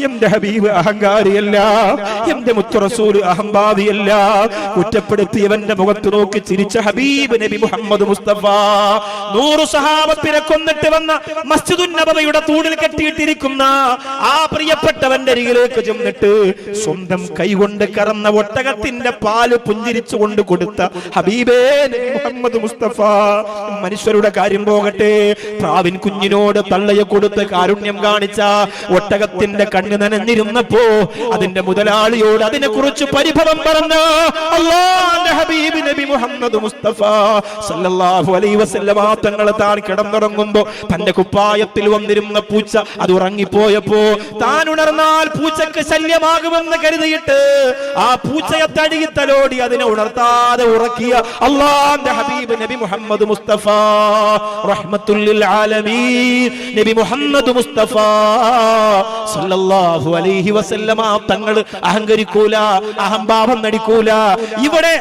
എന്റെ ഹബീബ് അഹങ്കാരിയല്ല, എന്റെ മുത്തു റസൂൽ അഹംഭാവിയല്ല. കുറ്റപ്പെടുത്തിയവന്റെ മുഖത്ത് നോക്കി ചിരിച്ച ഹബീബ് നബി മുഹമ്മദ് മുസ്തഫ 100 സഹാബത്തിനെ കൊന്നിട്ട് വന്ന മസ്ജിദുൻ നബവിയുടെ തൂണിൽ കെട്ടിയിട്ടിരിക്കുന്ന ആ പ്രിയപ്പെട്ടവന്റെ അരികിലേക്ക് ചെന്നിട്ട് സ്വന്തം കൈകൊണ്ട് കറന്ന ഒട്ടകത്തിന്റെ പാല് പുഞ്ചിരിച്ചുകൊണ്ട് കൊടുത്ത ഹബീബേ നബി മുഹമ്മദ് മുസ്തഫ. മനുഷ്യരുടെ കാര്യം പോകട്ടെ, പ്രാവിൻ കുഞ്ഞിനോട് തള്ളയെ കൊടുത്ത് കാരുണ്യം കാണിച്ച ഒട്ടകത്തിന്റെ കണ്ണ് നനഞ്ഞിരുന്നപ്പോ അതിന്റെ മുതലാളിയോട് അതിനെ കുറിച്ച് പരിഭവം പറഞ്ഞ അല്ലാഹുവിന്റെ ഹബീബ് നബി മുഹമ്മദ് മുസ്തഫ സല്ലല്ലാഹു അലൈഹി വസല്ലമ തങ്ങൾ താൻ കിടന്നുറങ്ങുമ്പോ തന്റെ കുപ്പായത്തിൽ വന്നിരുന്ന പൂച്ച അത് ഉറങ്ങിപ്പോയപ്പോ താൻ ഉണർന്നാൽ പൂച്ചക്ക് ശല്യമാകുമെന്ന് കരുതിയിട്ട് ആ പൂച്ചയെ തഴുകി തലോടി അതിനെ ഉണർത്താതെ ഉറക്കിയ അല്ലാഹുവിന്റെ ഹബീബ് നബി മുഹമ്മദ് മുസ്തഫ റഹ്മത്തുൽ ലിൽ ആലമീൻ നബി മുഹമ്മദ് മുസ്തഫ സല്ലല്ലാഹു അലൈഹി വസല്ലമ തങ്ങൾ അഹങ്കരിക്കൂല, അഹംഭാവം നടിക്കൂല. ഇവിടെ